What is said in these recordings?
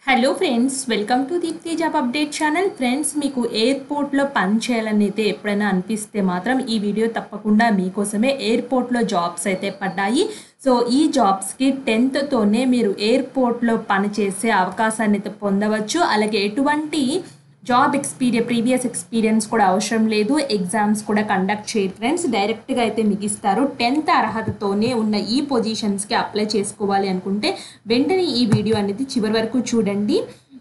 Hello friends, welcome to Deepti job update channel. Friends, మీకు ఎయిర్పోర్ట్లో పని చేయాలని అయితే ఎప్పుడైనా అనిపిస్తే మాత్రం ఈ వీడియో తప్పకుండా మీకోసమే. ఎయిర్పోర్ట్లో జాబ్స్ అయితే పడ్డాయి. సో ఈ జాబ్స్కి 10th మీరు ఎయిర్పోర్ట్లో పని చేసే అవకాశాన్ని అయితే పొందవచ్చు. అలాగే ఎటువంటి ప్రీవియస్ ఎక్స్పీరియన్స్ కూడా అవసరం లేదు. ఎగ్జామ్స్ కూడా కండక్ట్ చేయరు ఫ్రెండ్స్, డైరెక్ట్గా అయితే మీకు ఇస్తారు. 10th అర్హతతోనే ఉన్న ఈ పొజిషన్స్కి అప్లై చేసుకోవాలి అనుకుంటే వెంటనే ఈ వీడియో అనేది చివరి వరకు చూడండి.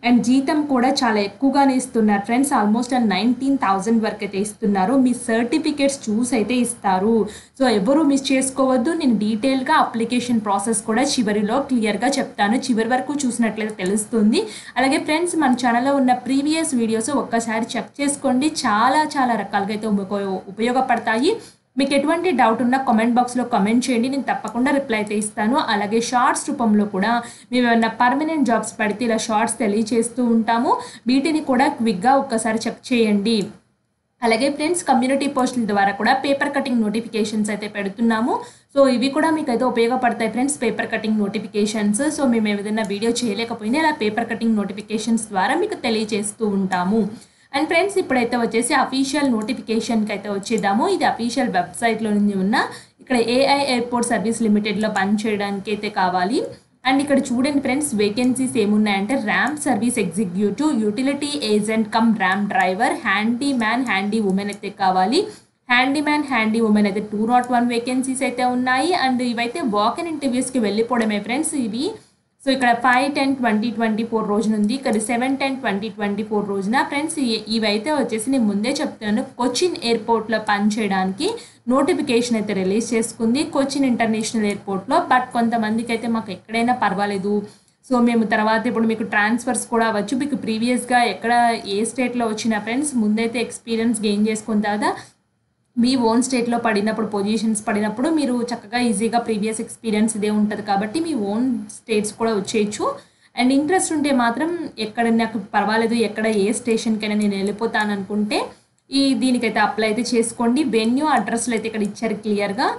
అండ్ జీతం కూడా చాలా ఎక్కువగానే ఇస్తున్నారు ఫ్రెండ్స్, ఆల్మోస్ట్ 19,000 వరకు అయితే ఇస్తున్నారు. మీ సర్టిఫికేట్స్ చూసి అయితే ఇస్తారు. సో ఎవరు మిస్ చేసుకోవద్దు. నేను డీటెయిల్గా అప్లికేషన్ ప్రాసెస్ కూడా చివరిలో క్లియర్గా చెప్తాను. చివరి వరకు చూసినట్లయితే తెలుస్తుంది. అలాగే ఫ్రెండ్స్, మన ఛానల్లో ఉన్న ప్రీవియస్ వీడియోస్ ఒక్కసారి చెక్ చేసుకోండి. చాలా రకాలుగా అయితే ఉపయోగపడతాయి. మీకు ఎటువంటి డౌట్ ఉన్నా కామెంట్ బాక్స్లో కామెంట్ చేయండి, నేను తప్పకుండా రిప్లై అయితే ఇస్తాను. అలాగే షార్ట్స్ రూపంలో కూడా మేము ఏమైనా పర్మనెంట్ జాబ్స్ పడితే ఇలా షార్ట్స్ తెలియజేస్తూ ఉంటాము. వీటిని కూడా క్విక్గా ఒక్కసారి చెక్ చేయండి. అలాగే ఫ్రెండ్స్, కమ్యూనిటీ పోస్టుల ద్వారా కూడా పేపర్ కటింగ్ నోటిఫికేషన్స్ అయితే పెడుతున్నాము. సో ఇవి కూడా మీకు అయితే ఉపయోగపడతాయి friends, paper cutting notifications. So మేము ఏదైనా వీడియో చేయలేకపోయినా ఇలా పేపర్ కటింగ్ నోటిఫికేషన్స్ ద్వారా మీకు తెలియజేస్తూ ఉంటాము. అండ్ ఫ్రెండ్స్, ఇప్పుడైతే వచ్చేసి అఫీషియల్ నోటిఫికేషన్కి అయితే వచ్చేద్దాము. ఇది అఫీషియల్ వెబ్సైట్లో నుంచి ఉన్న ఇక్కడ ఏఐ ఎయిర్పోర్ట్ సర్వీస్ లిమిటెడ్లో పనిచేయడానికి అయితే కావాలి. అండ్ ఇక్కడ చూడండి ఫ్రెండ్స్, వేకెన్సీస్ ఏమున్నాయంటే ram service executive, utility agent cum ram driver, handy man handy women అయితే కావాలి. హ్యాండీ మ్యాన్ హ్యాండీ ఉమెన్ అయితే 201 వేకెన్సీస్ అయితే ఉన్నాయి. అండ్ ఇవైతే వాక్ ఇన్ ఇంటర్వ్యూస్కి వెళ్ళిపోవడమే ఫ్రెండ్స్ ఇవి. సో ఇక్కడ 5/10/2024 రోజున ఉంది, ఇక్కడ 7/10/2024 రోజున. ఫ్రెండ్స్, ఇవైతే వచ్చేసి నేను ముందే చెప్తున్నాను, కొచ్చిన్ ఎయిర్పోర్ట్లో పనిచేయడానికి నోటిఫికేషన్ అయితే రిలీజ్ చేసుకుంది, కొచ్చిన్ ఇంటర్నేషనల్ ఎయిర్పోర్ట్లో. బట్ కొంతమందికి అయితే మాకు ఎక్కడైనా పర్వాలేదు, సో మేము తర్వాత ఇప్పుడు మీకు ట్రాన్స్ఫర్స్ కూడా అవ్వచ్చు. మీకు ప్రీవియస్గా ఎక్కడ ఏ స్టేట్లో వచ్చిన ఫ్రెండ్స్ ముందైతే ఎక్స్పీరియన్స్ గెయిన్ చేసుకున్న తర్వాత మీ ఓన్ స్టేట్లో పడినప్పుడు పొజిషన్స్ పడినప్పుడు మీరు చక్కగా ఈజీగా ప్రీవియస్ ఎక్స్పీరియన్స్ ఇదే ఉంటుంది కాబట్టి మీ ఓన్ స్టేట్స్ కూడా వచ్చేయచ్చు. అండ్ ఇంట్రెస్ట్ ఉంటే మాత్రం ఎక్కడ నాకు పర్వాలేదు, ఎక్కడ ఏ స్టేషన్కైనా నేను వెళ్ళిపోతాను అనుకుంటే దీనికైతే అప్లై అయితే చేసుకోండి. వెన్యూ అడ్రస్లు అయితే ఇక్కడ ఇచ్చారు క్లియర్గా.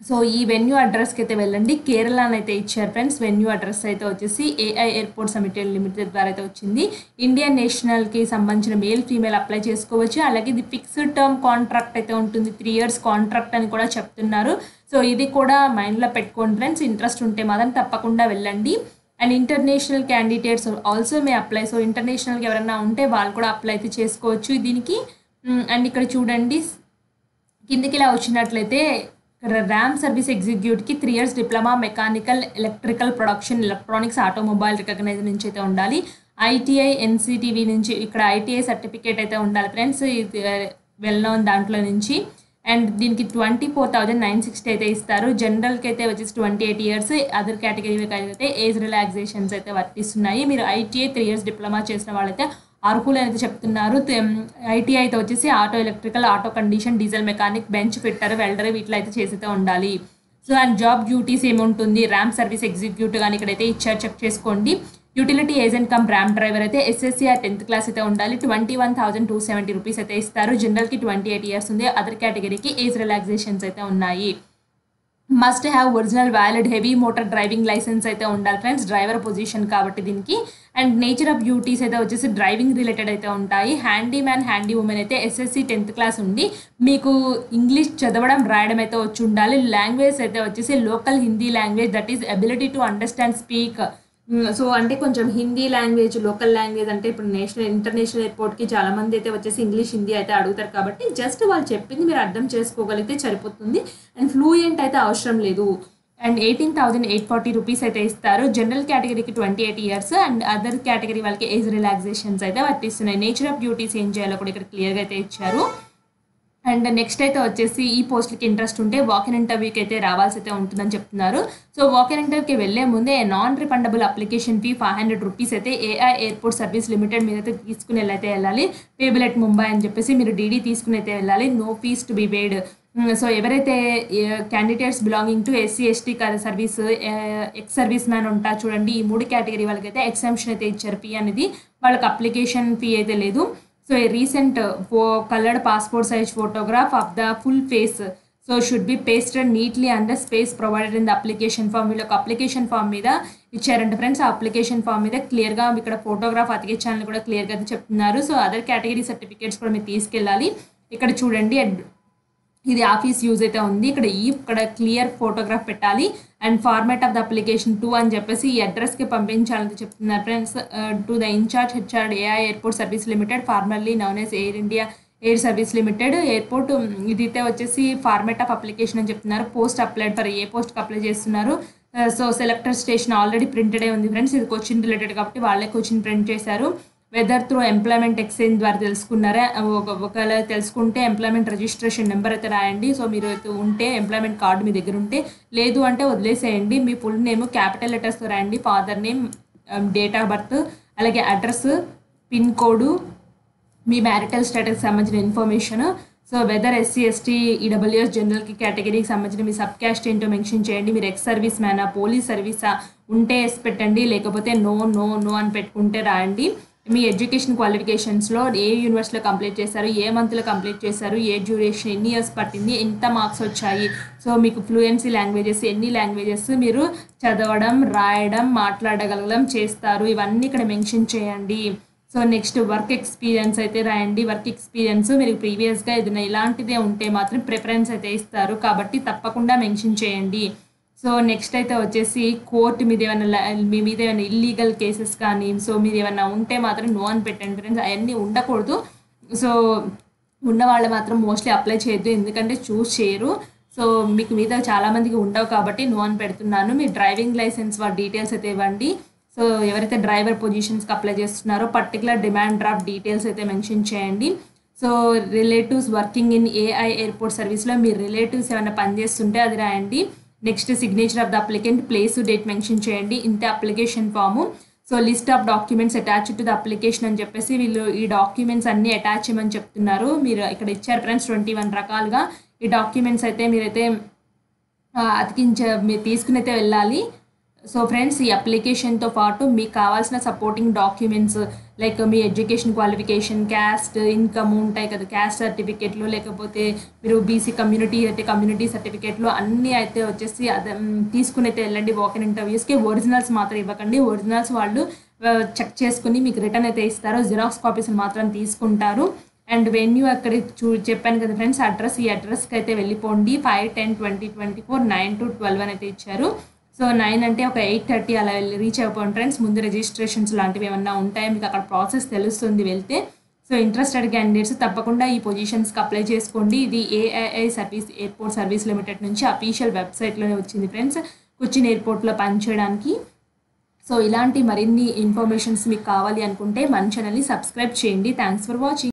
సో ఈ వెన్యూ అడ్రస్కి అయితే వెళ్ళండి. కేరళ అయితే ఇచ్చారు ఫ్రెండ్స్. వెన్యూ అడ్రస్ అయితే వచ్చేసి ఏఐ ఎయిర్పోర్ట్ లిమిటెడ్ ద్వారా అయితే వచ్చింది. ఇండియన్ నేషనల్కి సంబంధించిన మేల్ ఫీమేల్ అప్లై చేసుకోవచ్చు. అలాగే ఇది ఫిక్స్డ్ టర్మ్ కాంట్రాక్ట్ అయితే ఉంటుంది, 3 years కాంట్రాక్ట్ అని కూడా చెప్తున్నారు. సో ఇది కూడా మైండ్లో పెట్టుకోండి ఫ్రెండ్స్, ఇంట్రెస్ట్ ఉంటే మాత్రం తప్పకుండా వెళ్ళండి. And international candidates also may apply. So ఇంటర్నేషనల్కి ఎవరైనా ఉంటే వాళ్ళు కూడా అప్లై అయితే చేసుకోవచ్చు దీనికి. అండ్ ఇక్కడ చూడండి, కిందికి ఇలా వచ్చినట్లయితే ర్యామ్ సర్వీస్ ఎగ్జిక్యూటివ్కి 3 years diploma mechanical electrical production electronics automobile recognised నుంచి అయితే ఉండాలి. ఐటీఐ ఎన్సిటీవీ నుంచి ఇక్కడ ఐటీఐ సర్టిఫికేట్ అయితే ఉండాలి ఫ్రెండ్స్, ఇది వెల్ నోన్ దాంట్లో నుంచి. అండ్ దీనికి 24,960 అయితే ఇస్తారు. జనరల్కి అయితే వచ్చేసి 28 years, అదర్ కేటగిరీకి అయితే ఏజ్ రిలాక్సేషన్స్ అయితే వర్తిస్తున్నాయి. మీరు ఐటీఐ 3 years డిప్లొమా చేసిన వాళ్ళైతే అర్హులు అయితే చెప్తున్నారు. ఐటీఐ అయితే వచ్చేసి auto electrical, auto condition, diesel mechanic, bench fitter, welder వీటిలో అయితే చేసితే ఉండాలి. సో అండ్ జాబ్ డ్యూటీస్ ఏముంటుంది, ర్యామ్ సర్వీస్ ఎగ్జిక్యూటివ్ కానీ ఇక్కడైతే ఇచ్చారు, చెక్ చేసుకోండి. Utility agent cum ram driver అయితే ఎస్ఎస్సీఆర్ 10th class అయితే ఉండాలి. 21,270 రూపీస్ అయితే ఇస్తారు. జనరల్కి 28 years ఉంది, అదర్ కేటగిరీకి ఏజ్ రిలాక్సేషన్స్ అయితే ఉన్నాయి. Must have original valid heavy motor driving licence అయితే ఉండాలి ఫ్రెండ్స్, డ్రైవర్ పొజిషన్ కాబట్టి దీనికి. అండ్ నేచర్ ఆఫ్ డ్యూటీస్ అయితే వచ్చేసి డ్రైవింగ్ రిలేటెడ్ అయితే ఉంటాయి. హ్యాండీ మ్యాన్ హ్యాండీ ఉమెన్ అయితే ఎస్ఎస్సీ 10th class ఉండి మీకు ఇంగ్లీష్ చదవడం రాయడం అయితే వచ్చి ఉండాలి. లాంగ్వేజ్ అయితే వచ్చేసి local Hindi language, that is ability to understand speak. So అంటే కొంచెం హిందీ లాంగ్వేజ్, లోకల్ లాంగ్వేజ్ అంటే ఇప్పుడు ఇంటర్నేషనల్ ఎయిర్పోర్ట్కి చాలామంది అయితే వచ్చేసి ఇంగ్లీష్ హిందీ అయితే అడుగుతారు కాబట్టి జస్ట్ వాళ్ళు చెప్పింది మీరు అర్థం చేసుకోగలిగితే సరిపోతుంది. అండ్ ఫ్లూయెంట్ అయితే అవసరం లేదు. అండ్ 18,840 రూపీస్ అయితే ఇస్తారు. జనరల్ కేటగిరీకి 28 years అండ్ అదర్ కేటగిరీ వాళ్ళకి ఏజ్ రిలాక్సేషన్స్ అయితే వర్తిస్తున్నాయి. నేచర్ ఆఫ్ డ్యూటీస్ ఏం చేయాలో కూడా ఇక్కడ క్లియర్గా అయితే ఇచ్చారు. అండ్ నెక్స్ట్ అయితే వచ్చేసి ఈ పోస్ట్కి ఇంట్రెస్ట్ ఉంటే వాక్ ఇన్ ఇంటర్వ్యూకి అయితే రావాల్సి అయితే ఉంటుందని చెప్తున్నారు. సో వాక్ ఇన్ ఇంటర్వ్యూకి వెళ్ళే ముందే non refundable application fee 500 rupees అయితే ఏఐ ఎయిర్పోర్ట్ సర్వీస్ లిమిటెడ్ మీద అయితే తీసుకుని అయితే వెళ్ళాలి. పేబుల్ ఎట్ ముంబై అని చెప్పేసి మీరు డీడీ తీసుకుని అయితే వెళ్ళాలి. No fees to be paid. So ఎవరైతే candidates belonging to SC ST service, ex service man ఉంటారు చూడండి, ఈ 3 కేటగిరీ వాళ్ళకైతే ఎగ్జామ్షన్ అయితే ఇచ్చారు. ఫీ అనేది వాళ్ళకి అప్లికేషన్ ఫీ అయితే లేదు. So a recent colored passport size photograph of the full face so should be pasted neatly under space provided in the application form. వీళ్ళకి అప్లికేషన్ ఫామ్ మీద ఇచ్చారంట ఫ్రెండ్స్. ఆ అప్లికేషన్ ఫామ్ మీద క్లియర్గా ఇక్కడ ఫోటోగ్రాఫ్ అతికించాలని కూడా క్లియర్గా చెప్తున్నారు. సో అదర్ కేటగిరీ సర్టిఫికేట్స్ కూడా మీరు తీసుకెళ్ళాలి. ఇక్కడ చూడండి ఇది ఆఫీస్ యూజ్ అయితే ఉంది. ఇక్కడ క్లియర్ ఫోటోగ్రాఫ్ పెట్టాలి and format of the application 2 అని చెప్పేసి ఈ అడ్రస్కి పంపించాలని చెప్తున్నారు friends. To the incharge HR AI airport service limited formerly known as Air India air service limited airport. ఇదైతే వచ్చేసి ఫార్మాట్ ఆఫ్ అప్లికేషన్ అని చెప్తున్నారు. పోస్ట్ అప్లైడ్ ఫర్ ఏ పోస్ట్కి అప్లై చేస్తున్నారు. సో సెలెక్టర్ స్టేషన్ ఆల్రెడీ ప్రింటెడే ఉంది ఫ్రెండ్స్. ఇది question related కాబట్టి వాళ్ళే క్వశ్చన్ ప్రింట్ చేశారు. వెదర్ త్రూ ఎంప్లాయ్మెంట్ ఎక్స్చేంజ్ ద్వారా తెలుసుకున్నారా, ఒకవేళ తెలుసుకుంటే ఎంప్లాయ్మెంట్ రిజిస్ట్రేషన్ నెంబర్ అయితే రాయండి. సో మీరు ఉంటే ఎంప్లాయ్మెంట్ కార్డు మీ దగ్గర ఉంటే, లేదు అంటే వదిలేసేయండి. మీ ఫుల్ నేమ్ క్యాపిటల్ లెటర్స్తో రాయండి, father name, date of birth, అలాగే అడ్రస్, పిన్ కోడ్, మీ మ్యారిటల్ స్టేటస్కి సంబంధించిన information. So whether SC ST EWS జనరల్కి కేటగిరీకి సంబంధించిన మీ సబ్ క్యాస్ట్ ఏంటో మెన్షన్ చేయండి. మీరు ఎక్స్ సర్వీస్ మ్యానా, పోలీస్ సర్వీసా ఉంటే ఎస్ పెట్టండి, లేకపోతే నో నో నో అని పెట్టుకుంటే రాయండి. మీ ఎడ్యుకేషన్ క్వాలిఫికేషన్స్లో ఏ యూనివర్సిటీలో కంప్లీట్ చేశారు, ఏ మంత్లో కంప్లీట్ చేశారు, ఏ డ్యూరేషన్, ఎన్ని ఇయర్స్ పట్టింది, ఎంత మార్క్స్ వచ్చాయి, సో మీకు ఫ్లూయెన్సీ లాంగ్వేజెస్, ఎన్ని లాంగ్వేజెస్ మీరు చదవడం, రాయడం, మాట్లాడగలగడం చేస్తారు, ఇవన్నీ ఇక్కడ మెన్షన్ చేయండి. సో నెక్స్ట్ వర్క్ ఎక్స్పీరియన్స్ అయితే రాయండి. వర్క్ ఎక్స్పీరియన్స్ మీరు ప్రీవియస్గా ఏదైనా ఇలాంటిదే ఉంటే మాత్రం ప్రిఫరెన్స్ అయితే ఇస్తారు, కాబట్టి తప్పకుండా మెన్షన్ చేయండి. సో నెక్స్ట్ అయితే వచ్చేసి కోర్టు మీ మీద ఏమైనా ఇల్లీగల్ కేసెస్ కానీ, సో మీరు ఏమైనా ఉంటే మాత్రం నో అని పెట్టండి ఫ్రెండ్స్. అవన్నీ ఉండకూడదు. సో ఉన్న వాళ్ళు మాత్రం మోస్ట్లీ అప్లై చేయొద్దు, ఎందుకంటే చూస్ చేయరు. సో మీకు మీద చాలామందికి ఉండవు కాబట్టి నో అని పెడుతున్నాను. మీ డ్రైవింగ్ లైసెన్స్ వాటి డీటెయిల్స్ అయితే ఇవ్వండి. సో ఎవరైతే డ్రైవర్ పొజిషన్స్కి అప్లై చేస్తున్నారో పర్టికులర్ డిమాండ్ డ్రాఫ్ట్ డీటెయిల్స్ అయితే మెన్షన్ చేయండి. So relatives working in AI airport సర్వీస్లో మీ రిలేటివ్స్ ఏమైనా పనిచేస్తుంటే అది రాయండి. Next signature of the applicant, place, date mention చేయండి. ఇంతే application form. So list of documents attach to the application అని చెప్పేసి వీళ్ళు ఈ డాక్యుమెంట్స్ అన్నీ అటాచ్ చేయమని చెప్తున్నారు. మీరు ఇక్కడ ఇచ్చారు ఫ్రెండ్స్ 21 రకాలుగా. ఈ డాక్యుమెంట్స్ అయితే మీరైతే మీరు తీసుకుని అయితే వెళ్ళాలి. సో ఫ్రెండ్స్ ఈ అప్లికేషన్తో పాటు మీకు కావాల్సిన సపోర్టింగ్ డాక్యుమెంట్స్ లైక్ మీ ఎడ్యుకేషన్ క్వాలిఫికేషన్, క్యాస్ట్, ఇన్కమ్ ఉంటాయి కదా, క్యాస్ట్ సర్టిఫికేట్లు, లేకపోతే మీరు బీసీ కమ్యూనిటీ అయితే కమ్యూనిటీ సర్టిఫికేట్లు అన్నీ అయితే వచ్చేసి తీసుకుని అయితే వెళ్ళండి. వాకిన్ ఇంటర్వ్యూస్కి ఒరిజినల్స్ మాత్రం ఇవ్వకండి. ఒరిజినల్స్ వాళ్ళు చెక్ చేసుకుని మీకు రిటర్న్ అయితే ఇస్తారు. జిరాక్స్ కాపీస్ మాత్రం తీసుకుంటారు. అండ్ వెన్యూ అక్కడ చెప్పాను కదా ఫ్రెండ్స్ అడ్రస్, ఈ అడ్రస్కి అయితే వెళ్ళిపోండి. 5/10/2024 9 to 12 అని అయితే ఇచ్చారు. సో 9 అంటే ఒక 8:30 అలా రీచ్ అయిపోండి ఫ్రెండ్స్. ముందు రిజిస్ట్రేషన్స్ లాంటివి ఏమన్నా ఉంటాయో మీకు అక్కడ ప్రాసెస్ తెలుస్తుంది వెళ్తే. సో ఇంట్రెస్టెడ్ క్యాండిడేట్స్ తప్పకుండా ఈ పొజిషన్స్కి అప్లై చేసుకోండి. ఇది ఏఐఐ సర్వీస్ ఎయిర్పోర్ట్ సర్వీస్ లిమిటెడ్ నుంచి అఫీషియల్ వెబ్సైట్లోనే వచ్చింది ఫ్రెండ్స్, కొచ్చిన్ ఎయిర్పోర్ట్లో పనిచేయడానికి. సో ఇలాంటి మరిన్ని ఇన్ఫర్మేషన్స్ మీకు కావాలి అనుకుంటే మన ఛానల్ని సబ్స్క్రైబ్ చేయండి. Thanks for watching.